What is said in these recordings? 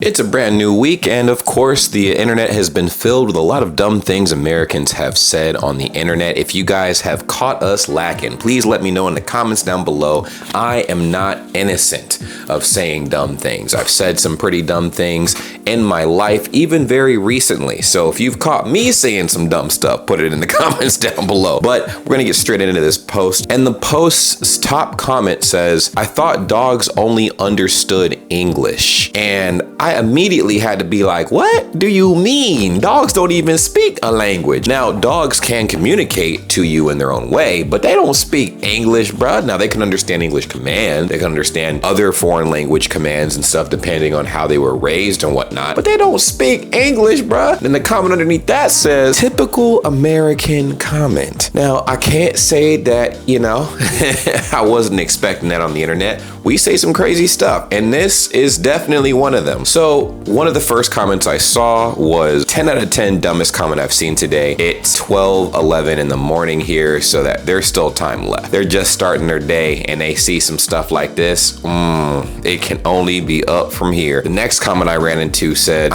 It's a brand new week, and of course, the internet has been filled with a lot of dumb things Americans have said on the internet. If you guys have caught us lacking, please let me know in the comments down below. I am not innocent of saying dumb things. I've said some pretty dumb things in my life, even very recently. So if you've caught me saying some dumb stuff, put it in the comments down below. But we're gonna get straight into this post. And the post's top comment says, "I thought dogs only understood English." And I immediately had to be like, what do you mean? Dogs don't even speak a language. Now, dogs can communicate to you in their own way, but they don't speak English, bruh. Now, they can understand English commands. They can understand other foreign language commands and stuff depending on how they were raised and whatnot, but they don't speak English, bruh. Then the comment underneath that says, typical American comment. Now, I can't say that, I wasn't expecting that on the internet. We say some crazy stuff, and this is definitely one of them. So one of the first comments I saw was 10 out of 10 dumbest comment I've seen today. It's 12:11 in the morning here, so that there's still time left. They're just starting their day and they see some stuff like this. It can only be up from here. The next comment I ran into said,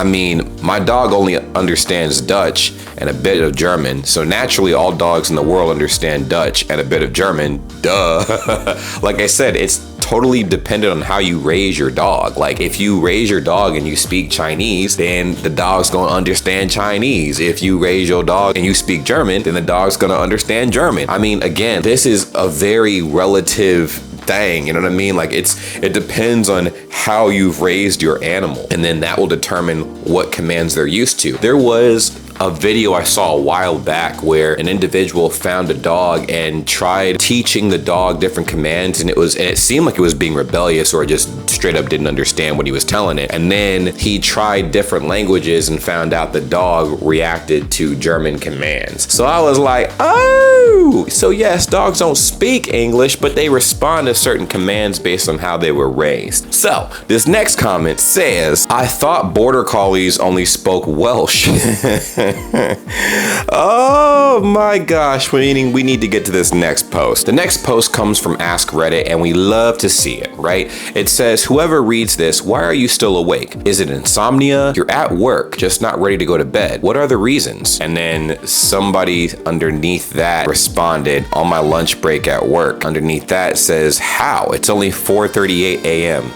my dog only understands Dutch and a bit of German, so naturally all dogs in the world understand Dutch and a bit of German. Duh. Like I said, it's totally dependent on how you raise your dog. Like if you raise your dog and you speak Chinese, then the dog's gonna understand Chinese. If you raise your dog and you speak German, then the dog's gonna understand German. Again, this is a very relative thing, you know what I mean? Like it depends on how you've raised your animal, and then that will determine what commands they're used to. There was a video I saw a while back where an individual found a dog and tried teaching the dog different commands, and it seemed like it was being rebellious or just straight up didn't understand what he was telling it. And then he tried different languages and found out the dog reacted to German commands. So I was like, oh, so yes, dogs don't speak English, but they respond to certain commands based on how they were raised. So this next comment says, I thought border collies only spoke Welsh. Oh my gosh, we need to get to this next post. The next post comes from Ask Reddit, and we love to see it, right? It says, whoever reads this, why are you still awake? Is it insomnia? You're at work, just not ready to go to bed. What are the reasons? And then somebody underneath that responded, on my lunch break at work. Underneath that says, how? It's only 4:38 a.m.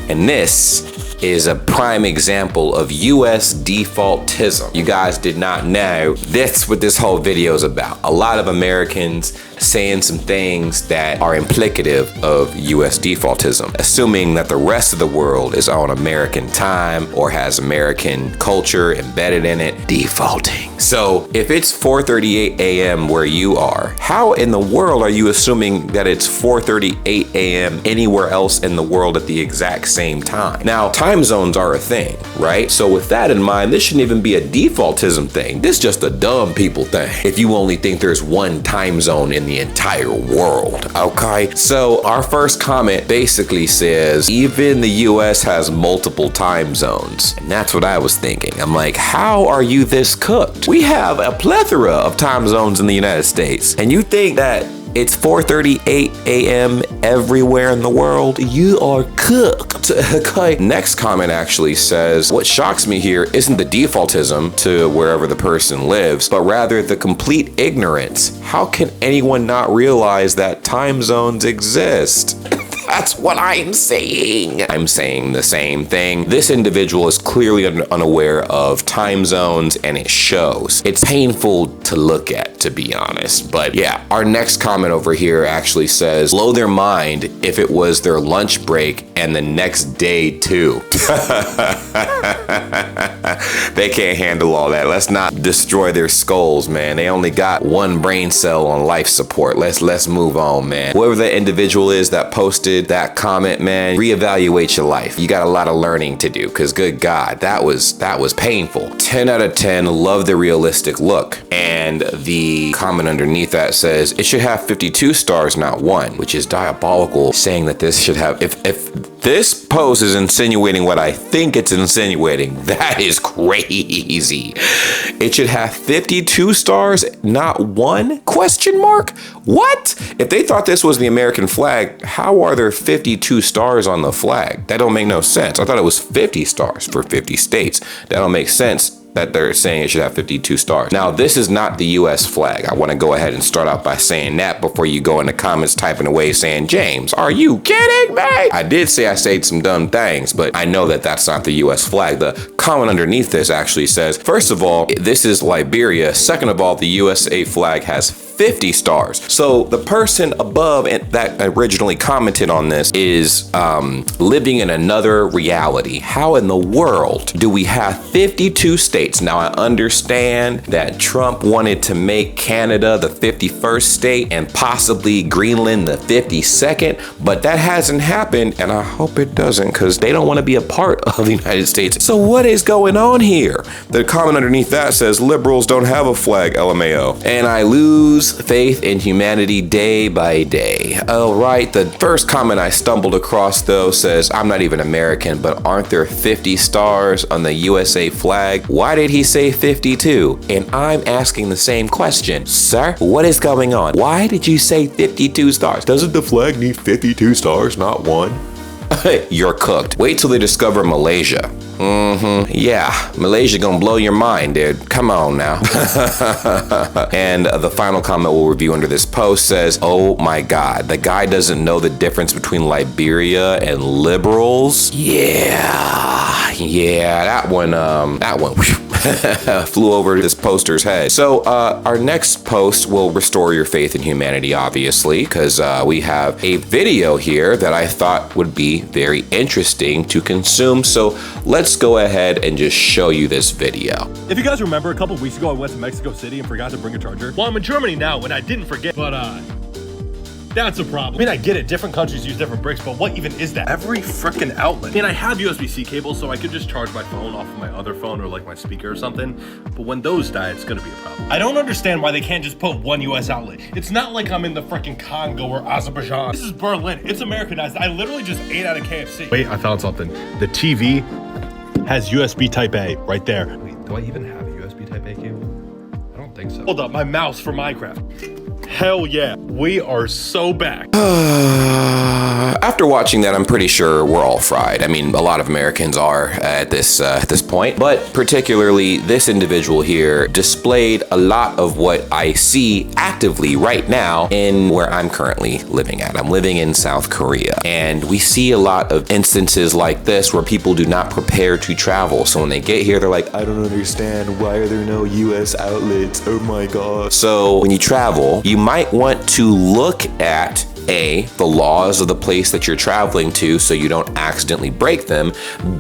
And this is a prime example of US defaultism. You guys did not know that's what this whole video is about. A lot of Americans saying some things that are implicative of US defaultism, assuming that the rest of the world is on American time or has American culture embedded in it, defaulting. So if it's 4:38 a.m. where you are, how in the world are you assuming that it's 4:38 a.m. anywhere else in the world at the exact same time? Now, time zones are a thing, right? So with that in mind, this shouldn't even be a defaultism thing. This is just a dumb people thing. If you only think there's one time zone in the entire world, okay? So our first comment basically says, even the US has multiple time zones. And that's what I was thinking. I'm like, how are you this cooked? We have a plethora of time zones in the United States. And you think that it's 4:38 a.m. everywhere in the world? You are cooked. Okay. Next comment actually says, what shocks me here isn't the defaultism to wherever the person lives, but rather the complete ignorance. How can anyone not realize that time zones exist? That's what I'm saying. I'm saying the same thing. This individual is clearly unaware of time zones, and it shows. It's painful to look at, to be honest. But yeah, our next comment over here actually says, blow their mind if it was their lunch break and the next day too. They can't handle all that. Let's not destroy their skulls, man. They only got one brain cell on life support. Let's move on, man. Whoever the individual is that posted that comment, man, reevaluate your life. You got a lot of learning to do, because good God, that was painful. 10 out of 10, love the realistic look. And the comment underneath that says, it should have 52 stars, not 1, which is diabolical, saying that this should have, if This post is insinuating what I think it's insinuating. That is crazy. It should have 52 stars, not one? Question mark? What? If they thought this was the American flag, how are there 52 stars on the flag? That don't make no sense. I thought it was 50 stars for 50 states. That don't make sense that they're saying it should have 52 stars. Now, this is not the US flag. I want to go ahead and start out by saying that before you go in the comments typing away saying, James, are you kidding me? I did say I said some dumb things, but I know that that's not the US flag. The comment underneath this actually says, first of all, this is Liberia. Second of all, the USA flag has 50 stars. So the person above that originally commented on this is living in another reality. How in the world do we have 52 states? Now, I understand that Trump wanted to make Canada the 51st state and possibly Greenland the 52nd, but that hasn't happened, and I hope it doesn't, because they don't want to be a part of the United States. So what is going on here? The comment underneath that says, liberals don't have a flag, LMAO. And I lose faith in humanity day by day. All right, the first comment I stumbled across though says, I'm not even American, but aren't there 50 stars on the USA flag? Why did he say 52? And I'm asking the same question. Sir, what is going on? Why did you say 52 stars? Doesn't the flag need 52 stars, not one? You're cooked. Wait till they discover Malaysia. Yeah, Malaysia gonna blow your mind, dude. Come on now. And the final comment we'll review under this post says, oh my God, the guy doesn't know the difference between Liberia and liberals. Yeah, that one flew over this poster's head. So our next post will restore your faith in humanity, obviously, because we have a video here that I thought would be very interesting to consume. So let's go ahead and just show you this video. If you guys remember, a couple weeks ago, I went to Mexico City and forgot to bring a charger. Well, I'm in Germany now, and I didn't forget, but that's a problem. I mean, I get it. Different countries use different bricks, but what even is that? Every freaking outlet. I mean, I have USB-C cables, so I could just charge my phone off of my other phone or like my speaker or something. But when those die, it's gonna be a problem. I don't understand why they can't just put one US outlet. It's not like I'm in the freaking Congo or Azerbaijan. This is Berlin. It's Americanized. I literally just ate out of KFC. Wait, I found something. The TV has USB Type A right there. Wait, do I even have a USB Type A cable? I don't think so. Hold up, my mouse for Minecraft. Hell yeah, we are so back. After watching that, I'm pretty sure we're all fried. I mean, a lot of Americans are at this point, but particularly this individual here displayed a lot of what I see actively right now in where I'm currently living at. I'm living in South Korea, and we see a lot of instances like this where people do not prepare to travel. So when they get here, they're like, I don't understand. Why are there no US outlets? Oh my God. So when you travel, you might want to look at A, the laws of the place that you're traveling to so you don't accidentally break them.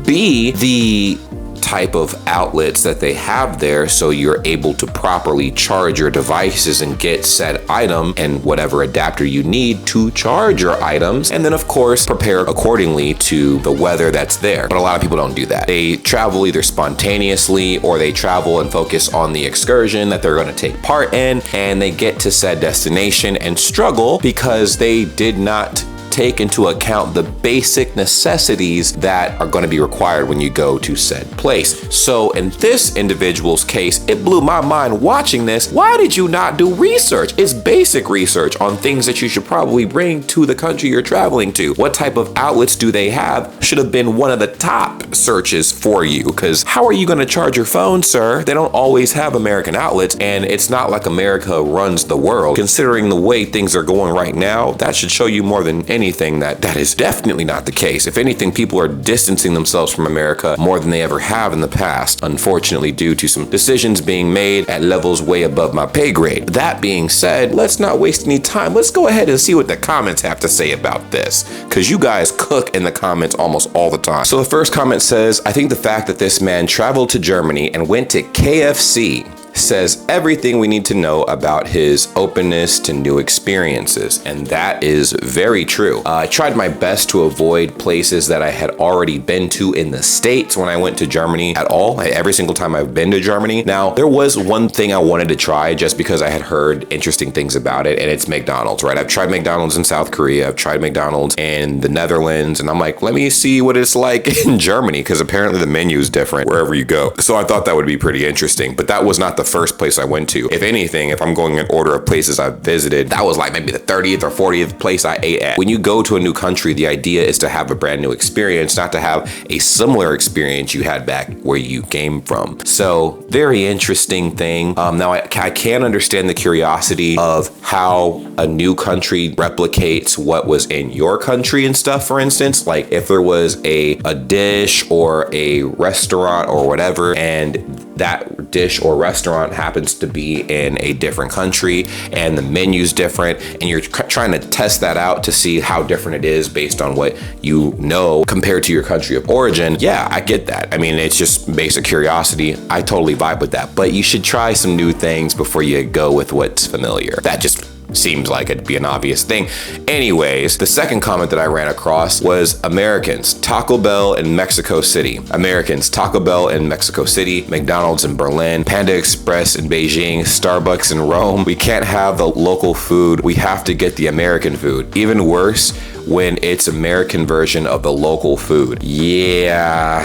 B, the type of outlets that they have there so you're able to properly charge your devices and get said item and whatever adapter you need to charge your items. And then of course, prepare accordingly to the weather that's there. But a lot of people don't do that. They travel either spontaneously or they travel and focus on the excursion that they're going to take part in, and they get to said destination and struggle because they did not take into account the basic necessities that are going to be required when you go to said place. So in this individual's case, it blew my mind watching this. Why did you not do research? It's basic research on things that you should probably bring to the country you're traveling to. What type of outlets do they have? Should have been one of the top searches for you, because how are you going to charge your phone, sir? They don't always have American outlets, and it's not like America runs the world. Considering the way things are going right now, that should show you more than anything that is definitely not the case. If anything, people are distancing themselves from America more than they ever have in the past, unfortunately due to some decisions being made at levels way above my pay grade. That being said, let's not waste any time. Let's go ahead and see what the comments have to say about this, because you guys cook in the comments almost all the time. So the first comment says, I think the fact that this man traveled to Germany and went to KFC says everything we need to know about his openness to new experiences, and that is very true. I tried my best to avoid places that I had already been to in the States when I went to Germany at all, every single time I've been to Germany. Now, there was one thing I wanted to try just because I had heard interesting things about it, and it's McDonald's, right? I've tried McDonald's in South Korea, I've tried McDonald's in the Netherlands, and I'm like, let me see what it's like in Germany, because apparently the menu is different wherever you go. So I thought that would be pretty interesting, but that was not the first place I went to. If anything, if I'm going in order of places I've visited, that was like maybe the 30th or 40th place I ate at. When you go to a new country, the idea is to have a brand new experience, not to have a similar experience you had back where you came from. So very interesting thing. Now I can understand the curiosity of how a new country replicates what was in your country and stuff. For instance, like if there was a dish or a restaurant or whatever, and that dish or restaurant happens to be in a different country and the menu's different, and you're trying to test that out to see how different it is based on what you know compared to your country of origin. Yeah, I get that. I mean, it's just basic curiosity. I totally vibe with that, but you should try some new things before you go with what's familiar. That just seems like it'd be an obvious thing. Anyways, the second comment that I ran across was Americans, Taco Bell in Mexico City. Americans, Taco Bell in Mexico City, McDonald's in Berlin, Panda Express in Beijing, Starbucks in Rome. We can't have the local food. We have to get the American food. Even worse, when it's American version of the local food. Yeah.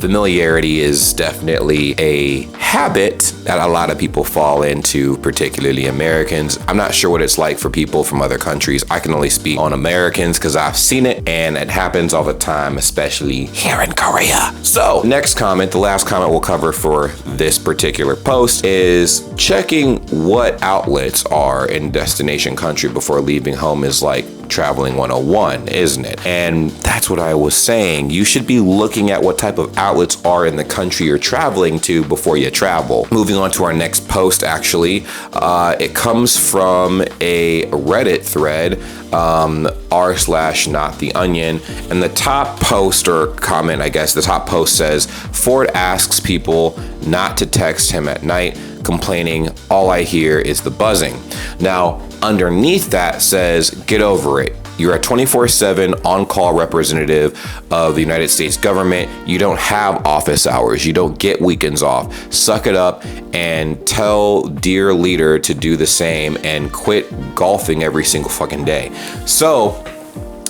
Familiarity is definitely a habit that a lot of people fall into, particularly Americans. I'm not sure what it's like for people from other countries. I can only speak on Americans because I've seen it, and it happens all the time, especially here in Korea. So next comment, the last comment we'll cover for this particular post, is checking what outlets are in destination country before leaving home is like traveling 101, isn't it? And that's what I was saying. You should be looking at what type of outlets are in the country you're traveling to before you travel. Moving on to our next post, actually, it comes from a Reddit thread, r/nottheonion, and the top post or comment, I guess, the top post says, Ford asks people not to text him at night, complaining, all I hear is the buzzing. Now, underneath that says, get over it. You're a 24/7 on-call representative of the United States government. You don't have office hours. You don't get weekends off. Suck it up and tell dear leader to do the same and quit golfing every single fucking day. So,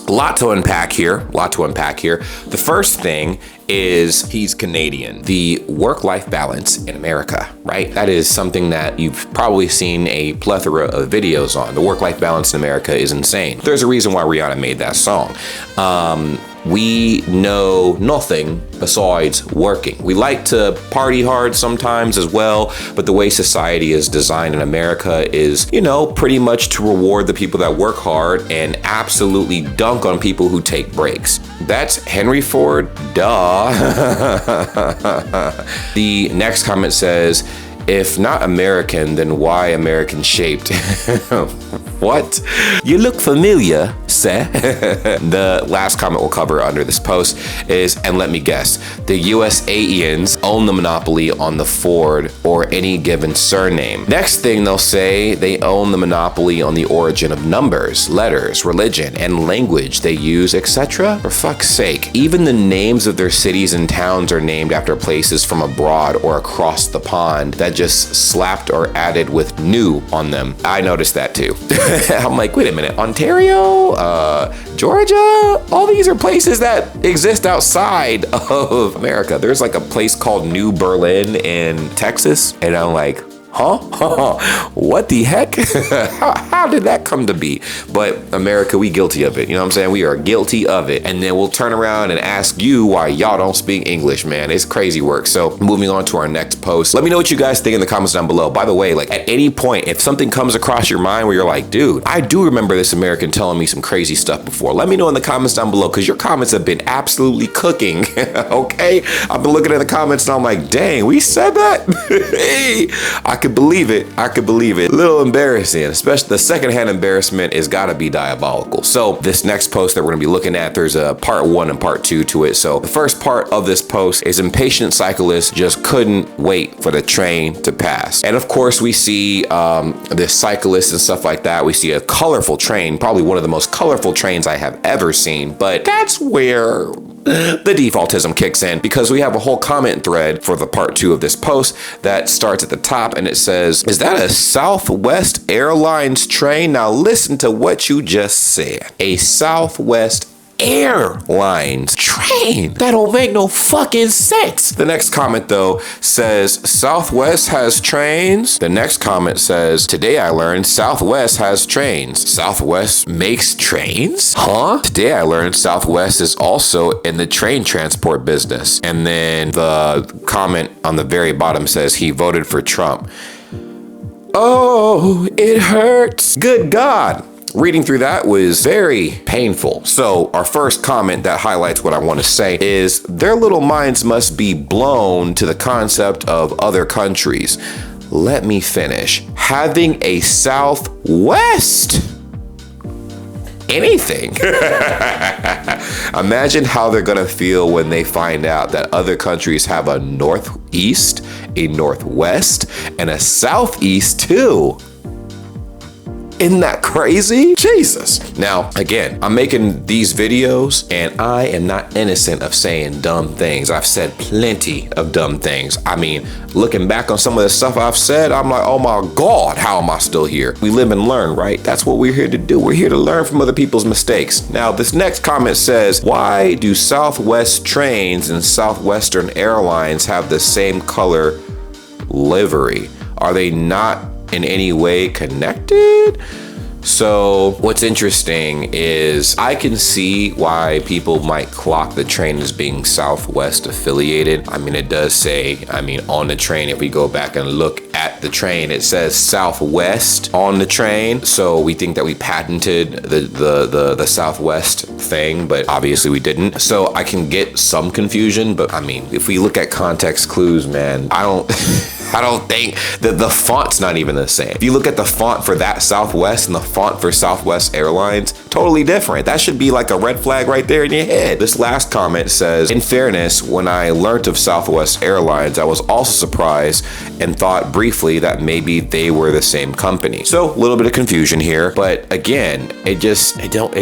a lot to unpack here. The first thing is he's Canadian. The work-life balance in America, right? That is something that you've probably seen a plethora of videos on. The work-life balance in America is insane. There's a reason why Rihanna made that song. We know nothing besides working. We like to party hard sometimes as well, but the way society is designed in America is, pretty much to reward the people that work hard and absolutely dunk on people who take breaks. That's Henry Ford, duh. The next comment says, if not American, then why American shaped? What? You look familiar, sir. The last comment we'll cover under this post is, and let me guess, the USAians own the monopoly on the Ford or any given surname. Next thing they'll say, they own the monopoly on the origin of numbers, letters, religion, and language they use, etc. For fuck's sake, even the names of their cities and towns are named after places from abroad or across the pond that just slapped or added with new on them. I noticed that too. I'm like, wait a minute, Ontario, Georgia, all these are places that exist outside of America. There's like a place called New Berlin in Texas, and I'm like, huh? What the heck? How did that come to be? But America, we guilty of it. You know what I'm saying? We are guilty of it. And then we'll turn around and ask you why y'all don't speak English, man. It's crazy work. So moving on to our next post. Let me know what you guys think in the comments down below. By the way, like at any point, if something comes across your mind where you're like, dude, I do remember this American telling me some crazy stuff before. Let me know in the comments down below, because your comments have been absolutely cooking. Okay? I've been looking at the comments and I'm like, dang, we said that? Hey, I could believe it. I could believe it. A little embarrassing, especially the secondhand embarrassment is gotta be diabolical. So this next post that we're gonna be looking at, there's a part 1 and part 2 to it. So the first part of this post is impatient cyclists just couldn't wait for the train to pass. And of course we see this cyclist and stuff like that. We see a colorful train, probably one of the most colorful trains I have ever seen, but that's where the defaultism kicks in, because we have a whole comment thread for the part 2 of this post that starts at the top and it says, is that a Southwest Airlines train? Now listen to what you just said. A Southwest Airlines train? That don't make no fucking sense. The next comment though says Southwest has trains. The next comment says, today I learned Southwest has trains. Southwest makes trains? Huh? Today I learned Southwest is also in the train transport business. And then the comment on the very bottom says he voted for Trump. Oh, it hurts. Good God. Reading through that was very painful. So our first comment that highlights what I want to say is their little minds must be blown to the concept of other countries. Let me finish. Having a Southwest anything. Imagine how they're gonna feel when they find out that other countries have a Northeast, a Northwest, and a Southeast too. Isn't that crazy? Jesus. Now, again, I'm making these videos and I am not innocent of saying dumb things. I've said plenty of dumb things. I mean, looking back on some of the stuff I've said, I'm like, oh my God, how am I still here? We live and learn, right? That's what we're here to do. We're here to learn from other people's mistakes. Now, this next comment says, why do Southwest trains and Southwestern Airlines have the same color livery? Are they not in any way connected? So what's interesting is I can see why people might clock the train as being Southwest affiliated. I mean, it does say, on the train, if we go back and look at the train, it says Southwest on the train. So we think that we patented the Southwest thing, but obviously we didn't. So I can get some confusion, but I mean, if we look at context clues, man, I don't think that the font's not even the same. If you look at the font for that Southwest and the font for Southwest Airlines, totally different. That should be like a red flag right there in your head. This last comment says, in fairness, when I learned of Southwest Airlines, I was also surprised and thought briefly that maybe they were the same company. So a little bit of confusion here, but again, it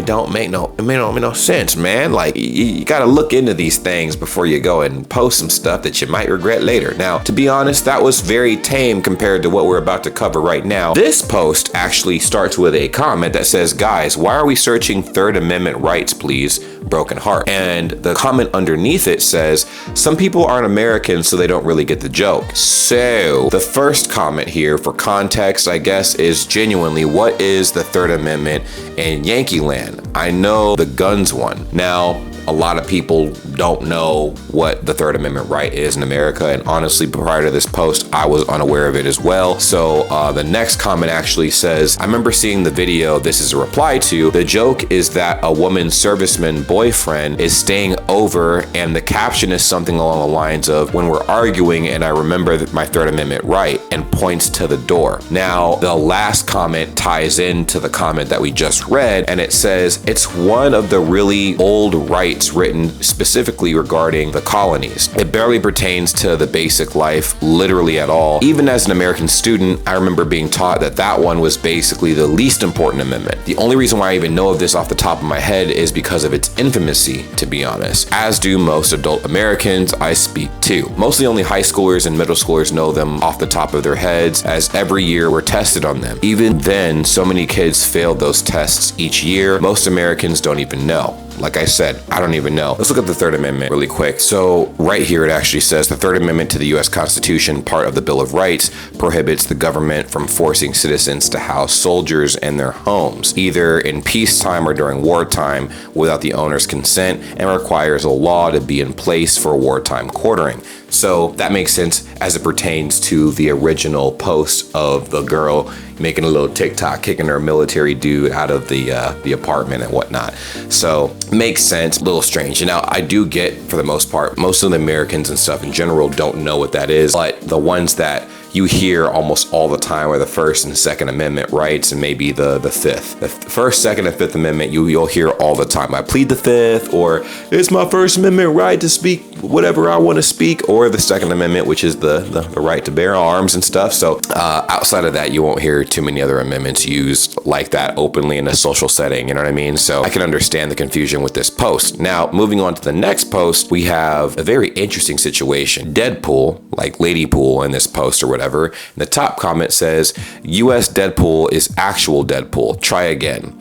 don't make no sense, man. Like you gotta look into these things before you go and post some stuff that you might regret later. Now, to be honest, that was very tame compared to what we're about to cover right now. This post actually starts with a comment that says, guys, why are we searching Third Amendment rights, please? Broken heart. And the comment underneath it says, some people aren't American, so they don't really get the joke. So the first comment here for context, I guess, is genuinely, what is the Third Amendment in Yankee land? I know the guns one. Now, a lot of people don't know what the Third Amendment right is in America, and honestly, prior to this post, I was unaware of it as well. So the next comment actually says, I remember seeing the video this is a reply to. The joke is that a woman's serviceman boyfriend is staying over, and the caption is something along the lines of, when we're arguing and I remember that my Third Amendment right, and points to the door. Now, the last comment ties into the comment that we just read, and it says, it's one of the really old rights written specifically regarding the colonies. It barely pertains to the basic life literally at all. Even as an American student, I remember being taught that that one was basically the least important amendment. The only reason why I even know of this off the top of my head is because of its infamousy, to be honest, as do most adult Americans I speak to. Mostly only high schoolers and middle schoolers know them off the top of their heads, as every year we're tested on them. Even then, so many kids failed those tests each year, most Americans don't even know. Like I said, I don't even know. Let's look at the Third Amendment really quick. So right here, it actually says the Third Amendment to the U.S. Constitution, part of the Bill of Rights, prohibits the government from forcing citizens to house soldiers in their homes, either in peacetime or during wartime, without the owner's consent, and requires a law to be in place for wartime quartering. So that makes sense as it pertains to the original post of the girl making a little TikTok, kicking her military dude out of the apartment and whatnot. So makes sense, a little strange. And now I do get, for the most part, most of the Americans and stuff in general don't know what that is, but the ones that you hear almost all the time are the First and Second Amendment rights, and maybe the Fifth. The First, Second, and Fifth Amendment you'll hear all the time. I plead the Fifth, or it's my First Amendment right to speak whatever I want to speak, or the Second Amendment, which is the right to bear arms and stuff. So outside of that, you won't hear too many other amendments used like that openly in a social setting, you know what I mean? So I can understand the confusion with this post. Now, moving on to the next post, we have a very interesting situation. Deadpool, like Lady Pool in this post or whatever, and the top comment says, US Deadpool is actual Deadpool, try again.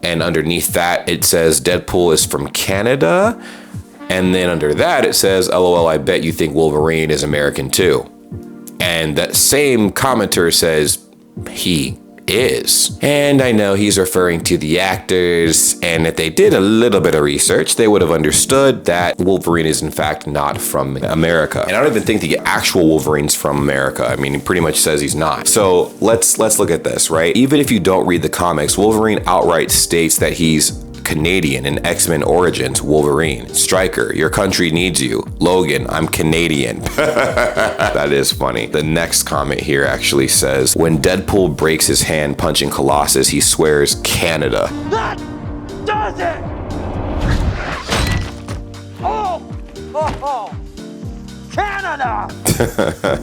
And underneath that, it says Deadpool is from Canada. And then under that, it says, LOL, I bet you think Wolverine is American too. And that same commenter says, he is. And I know he's referring to the actors, and if they did a little bit of research, they would have understood that Wolverine is in fact not from America. And I don't even think the actual Wolverine's from America. I mean, he pretty much says he's not. So let's look at this, right? Even if you don't read the comics, Wolverine outright states that he's Canadian in X-Men Origins. Wolverine, Stryker, your country needs you. Logan, I'm Canadian. That is funny. The next comment here actually says, when Deadpool breaks his hand punching Colossus, he swears Canada. That does it! Oh, Canada!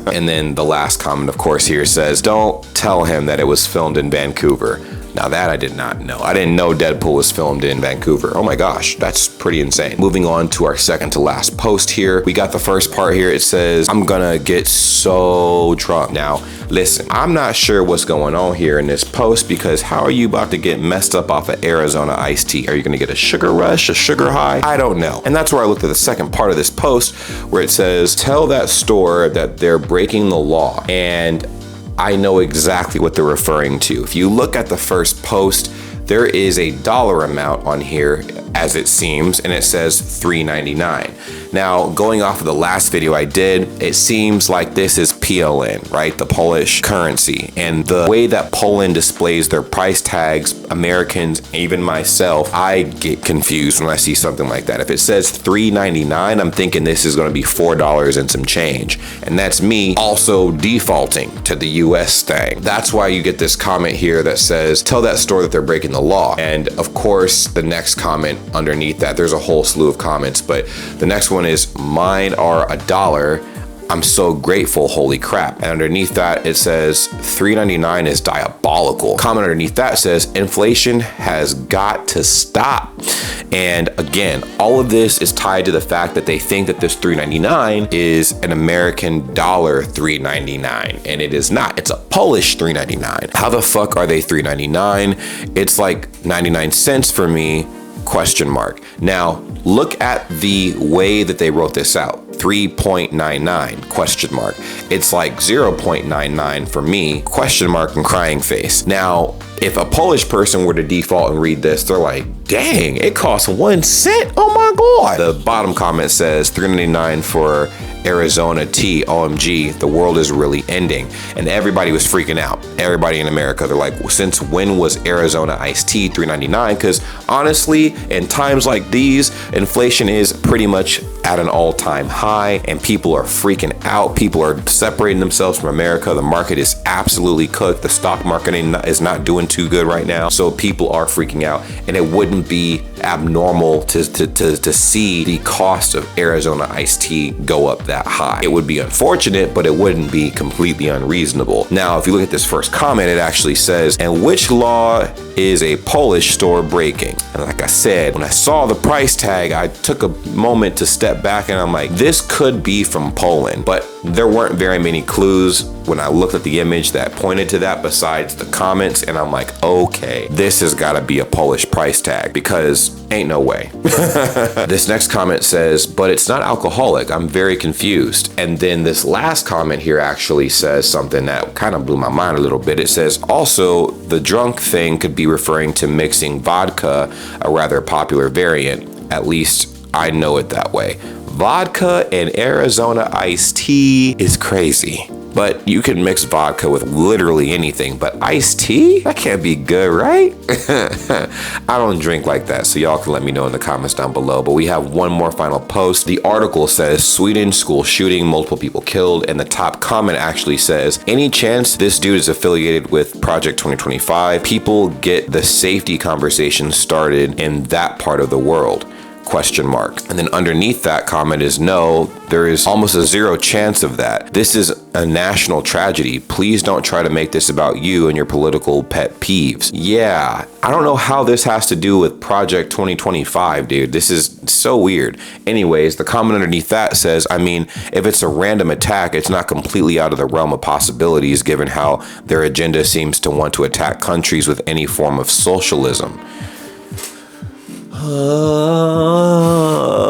And then the last comment, of course, here says, don't tell him that it was filmed in Vancouver. Now that I did not know. I didn't know Deadpool was filmed in Vancouver. Oh my gosh, that's pretty insane. Moving on to our second to last post here. We got the first part here. It says, I'm gonna get so drunk. Now, listen, I'm not sure what's going on here in this post, because how are you about to get messed up off of Arizona iced tea? Are you gonna get a sugar rush, a sugar high? I don't know. And that's where I looked at the second part of this post, where it says, tell that store that they're breaking the law. And I know exactly what they're referring to. If you look at the first post, there is a dollar amount on here, as it seems, and it says $3.99. Now, going off of the last video I did, it seems like this is PLN, right? The Polish currency. And the way that Poland displays their price tags, Americans, even myself, I get confused when I see something like that. If it says $3.99, I'm thinking this is gonna be $4 and some change. And that's me also defaulting to the US thing. That's why you get this comment here that says, tell that store that they're breaking the law. And of course, the next comment underneath that, there's a whole slew of comments, but the next one is, mine are $1. I'm so grateful, holy crap. And underneath that, it says $3.99 is diabolical. Comment underneath that says, inflation has got to stop. And again, all of this is tied to the fact that they think that this $3.99 is an American dollar $3.99, and it is not. It's a Polish $3.99. How the fuck are they $3.99? It's like 99 cents for me, question mark. Now, look at the way that they wrote this out. 3.99 question mark. It's like 0.99 for me, question mark and crying face. Now, if a Polish person were to default and read this, they're like, dang, it costs 1 cent. Oh my God. The bottom comment says $3.99 for Arizona tea. OMG, the world is really ending. And everybody was freaking out. Everybody in America, they're like, well, since when was Arizona iced tea $3.99? Because honestly, in times like these, inflation is pretty much at an all-time high, and people are freaking out. People are separating themselves from America. The market is absolutely cooked. The stock market is not doing too good right now. So people are freaking out, and it wouldn't be abnormal to see the cost of Arizona iced tea go up that high. It would be unfortunate, but it wouldn't be completely unreasonable. Now, if you look at this first comment, it actually says, and which law is a Polish store breaking? And like I said, when I saw the price tag, I took a moment to step back, and I'm like, this could be from Poland, but there weren't very many clues when I looked at the image that pointed to that besides the comments, and I'm like, okay, this has got to be a Polish price tag, because ain't no way. This next comment says, but it's not alcoholic. I'm very confused. And then this last comment here actually says something that kind of blew my mind a little bit. It says, also, the drunk thing could be referring to mixing vodka, a rather popular variant. At least I know it that way. Vodka and Arizona iced tea is crazy. But you can mix vodka with literally anything, but iced tea? That can't be good, right? I don't drink like that, so y'all can let me know in the comments down below. But we have one more final post. The article says, Sweden school shooting, multiple people killed, and the top comment actually says, any chance this dude is affiliated with Project 2025? People get the safety conversation started in that part of the world. Question mark. And then underneath that comment is no, there is almost a zero chance of that. This is a national tragedy. Please don't try to make this about you and your political pet peeves. Yeah, I don't know how this has to do with Project 2025, dude. This is so weird. Anyways, the comment underneath that says, I mean, if it's a random attack, it's not completely out of the realm of possibilities given how their agenda seems to want to attack countries with any form of socialism.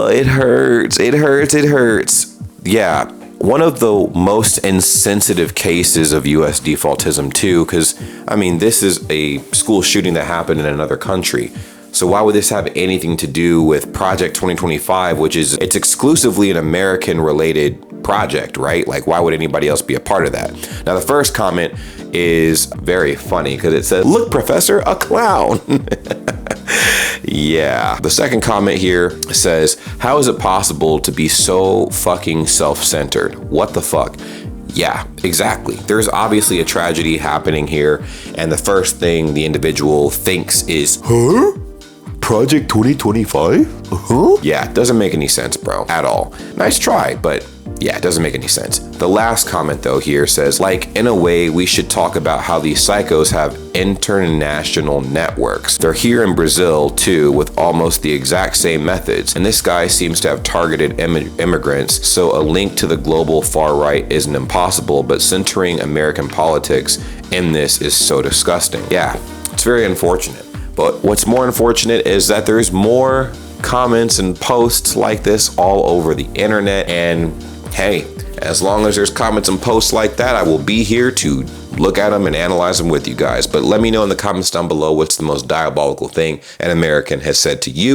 It hurts. It hurts. It hurts. Yeah. One of the most insensitive cases of US defaultism too, because I mean, this is a school shooting that happened in another country. So why would this have anything to do with Project 2025, which is, it's exclusively an American related project, right? Like, why would anybody else be a part of that? Now, the first comment is very funny because it says, look, professor, a clown. Yeah. The second comment here says, how is it possible to be so fucking self-centered? What the fuck? Yeah, exactly. There's obviously a tragedy happening here, and the first thing the individual thinks is, huh? Project 2025? Huh? Yeah, it doesn't make any sense, bro, at all. Nice try, but yeah, it doesn't make any sense. The last comment though here says, like, in a way, we should talk about how these psychos have international networks. They're here in Brazil too, with almost the exact same methods. And this guy seems to have targeted immigrants, so a link to the global far right isn't impossible, but centering American politics in this is so disgusting. Yeah, it's very unfortunate. But what's more unfortunate is that there's more comments and posts like this all over the internet. And hey, as long as there's comments and posts like that, I will be here to look at them and analyze them with you guys. But let me know in the comments down below what's the most diabolical thing an American has said to you.